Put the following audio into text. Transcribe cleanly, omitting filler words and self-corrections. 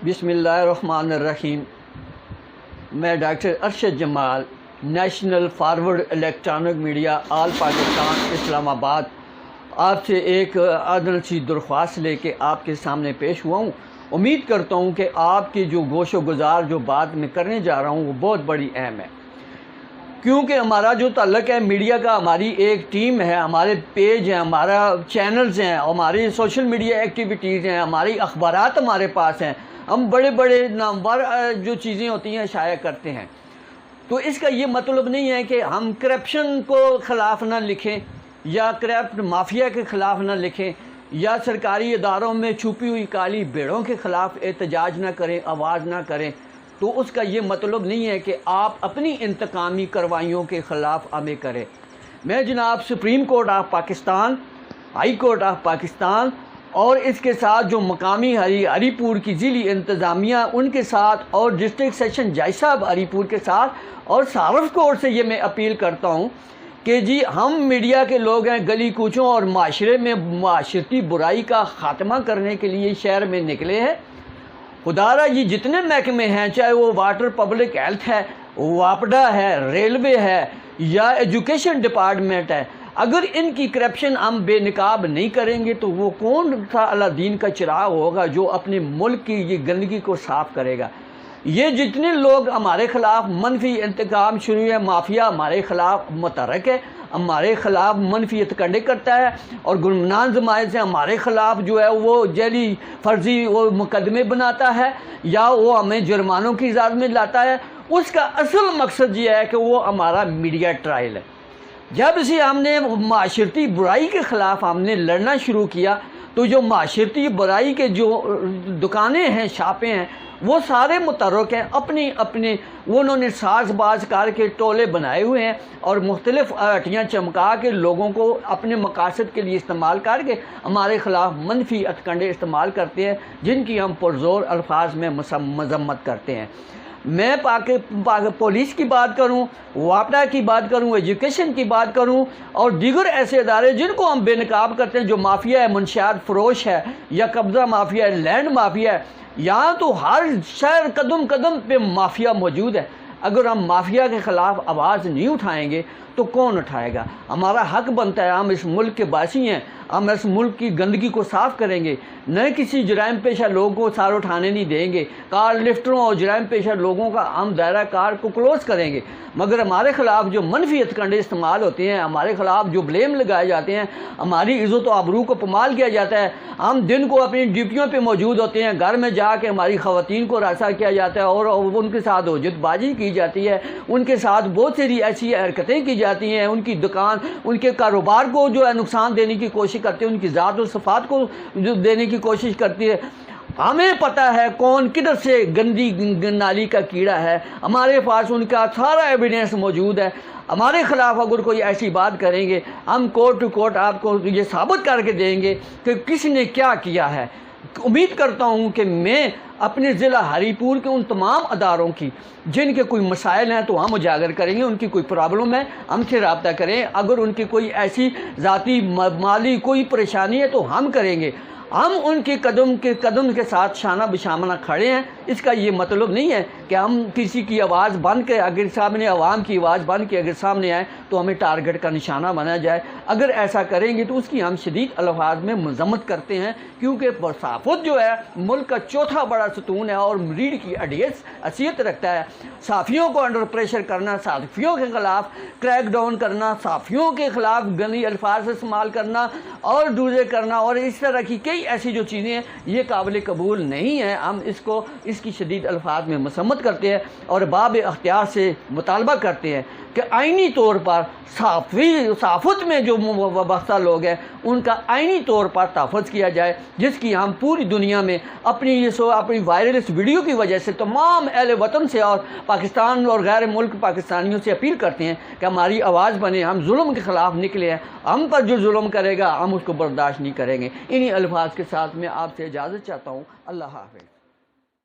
बिस्मिल्लाहिर्रहमानिर्रहीम। मैं doctor Arshad Jamal, national forward electronic media all Pakistan Islamabad, आपसे एक आदल सी दरख्वास्त लेके आपके सामने पेश हुआ हूँ। उम्मीद करता हूँ कि आपकी जो गोशो गुजार जो बात मैं करने जा रहा हूँ वो बहुत बड़ी अहम है, क्योंकि हमारा जो ताल्लुक़ है मीडिया का, हमारी एक टीम है, हमारे पेज हैं, हमारा चैनल्स हैं, हमारी सोशल मीडिया एक्टिविटीज़ हैं, हमारी अखबारात हमारे पास हैं। हम बड़े बड़े नामवर जो चीज़ें होती हैं शाया करते हैं। तो इसका ये मतलब नहीं है कि हम करप्शन को ख़िलाफ़ ना लिखें या करप्ट माफिया के ख़िलाफ़ ना लिखें या सरकारी इदारों में छुपी हुई काली भेड़ों के ख़िलाफ़ एहतजाज ना करें, आवाज़ ना करें। तो उसका ये मतलब नहीं है कि आप अपनी इंतकामी कार्रवाइयों के ख़िलाफ़ हमें करें। मैं जनाब supreme court of Pakistan, high court of Pakistan और इसके साथ जो मकामी हरीपुर की ज़िली इंतज़ामिया उनके साथ और डिस्ट्रिक्ट सेशन जज साहब हरीपुर के साथ और सारफ कोर्ट से ये मैं अपील करता हूँ कि जी हम मीडिया के लोग हैं, गली कूचों और माशरे में माशरती बुराई का ख़ात्मा करने के लिए शहर में निकले हैं। खुदारा ये जितने महकमे हैं, चाहे वो वाटर पब्लिक हेल्थ है, वापडा है, रेलवे है या एजुकेशन डिपार्टमेंट है, अगर इनकी करप्शन हम बेनकाब नहीं करेंगे तो वो कौन सा अलादीन का चिराग होगा जो अपने मुल्क की ये गंदगी को साफ़ करेगा। ये जितने लोग हमारे ख़िलाफ़ मनफी इंतकाम शुरू है, माफिया हमारे ख़िलाफ़ मुतहरक है, हमारे ख़िलाफ़ मनफी इतकंडे करता है और गुमनान जमायत से हमारे ख़िलाफ़ जो है वो जैली फर्जी वो मुकदमे बनाता है या वो हमें जुर्मानों की इजाज़त में लाता है। उसका असल मकसद ये है कि वो हमारा मीडिया ट्रायल है। जब से हमने माशरती बुराई के ख़िलाफ़ हमने लड़ना शुरू किया तो जो माशरती बुराई के जो दुकानें हैं, शापें हैं, वो सारे मुतहर्रिक हैं, अपनी अपने उन्होंने साजबाज करके टोले बनाए हुए हैं और मुख्तलिफ हटियाँ चमका के लोगों को अपने मकासद के लिए इस्तेमाल करके हमारे ख़िलाफ़ मनफी हथकंडे इस्तेमाल करते हैं, जिनकी हम पुरज़ोर अल्फाज में मज़म्मत करते हैं। मैं पुलिस की बात करूं, वापडा की बात करूं, एजुकेशन की बात करूं और दीगर ऐसे इदारे जिनको हम बेनकाब करते हैं, जो माफिया है, मंशियात फरोश है या कब्ज़ा माफिया है, लैंड माफिया है, यहाँ तो हर शहर कदम कदम पे माफिया मौजूद है। अगर हम माफिया के ख़िलाफ़ आवाज़ नहीं उठाएंगे तो कौन उठाएगा। हमारा हक बनता है, हम इस मुल्क के बासी हैं, हम इस मुल्क की गंदगी को साफ़ करेंगे, न किसी जराइम पेशा लोगों को सार उठाने नहीं देंगे। कार लिफ्टरों और जराइम पेशा लोगों का हम दायरा कार को क्लोज़ करेंगे। मगर हमारे ख़िलाफ़ जो मनफी हथकंडे इस्तेमाल होते हैं, हमारे ख़िलाफ़ जो ब्लेम लगाए जाते हैं, हमारी इज़्ज़त व आबरू को पमाल किया जाता है, हम दिन को अपनी ड्यूटियों पर मौजूद होते हैं, घर में जाके हमारी ख़वातीन को रासा किया जाता है और उनके साथ हुज्जतबाजी की जाती है, उनके साथ बहुत सारी ऐसी हरकतें की जाती हैं, उनकी दुकान, उनके कारोबार को जो है नुकसान देने की कोशिश करते हैं, उनकी ज़ात और सफ़ात को जो देने की कोशिश करती है। हमें पता है कौन किधर से गंदी नाली का कीड़ा है, हमारे पास उनका सारा एविडेंस मौजूद है। हमारे ख़िलाफ़ अगर कोई ऐसी बात करेंगे, हम कोर्ट टू कोर्ट आपको ये साबित करके देंगे कि किसने क्या किया है। उम्मीद करता हूँ कि मैं अपने ज़िला हरीपुर के उन तमाम अदारों की जिनके कोई मसाइल हैं तो हम उजागर करेंगे, उनकी कोई प्रॉब्लम है हमसे रब्ता करें, अगर उनकी कोई ऐसी ज़ाती माली कोई परेशानी है तो हम करेंगे। हम उनके कदम के साथ शाना बिशामना खड़े हैं। इसका ये मतलब नहीं है कि हम किसी की आवाज़ बन के अगर सामने आवाम की आवाज़ बन के अगर सामने आए तो हमें टारगेट का निशाना बना जाए। अगर ऐसा करेंगे तो उसकी हम शदीद अल्फाज में मज़म्मत करते हैं, क्योंकि सहाफ़त जो है मुल्क का चौथा बड़ा सतून है और रीढ़ की हैसियत रखता है। सहाफ़ियों को अंडर प्रेशर करना, सहाफ़ियों के ख़िलाफ़ क्रैक डाउन करना, सहाफ़ियों के ख़िलाफ़ गंदी अल्फाज इस्तेमाल करना और दूजे करना और इस तरह की कई ऐसी जो चीज़ें हैं, ये काबिल कबूल नहीं है। हम इसकी शदीद अल्फाज में मसम्मत करते हैं और बाब अख्तियार से मुतालबा करते हैं कि आइनी तौर पर सहाफ़त में जो वाबस्ता लोग हैं उनका आइनी तौर पर तहफ़्फ़ुज़ किया जाए, जिसकी हम पूरी दुनिया में अपनी वायरल इस वीडियो की वजह से तमाम अहले वतन से और पाकिस्तान और गैर मुल्क पाकिस्तानियों से अपील करते हैं कि हमारी आवाज़ बने, हम जुल्म के ख़िलाफ़ निकले हैं, हम पर जो जुल्म करेगा हम उसको बर्दाश्त नहीं करेंगे। इन्हीं अल्फाज के साथ मैं आपसे इजाज़त चाहता हूँ। अल्लाह हाफ़िज़।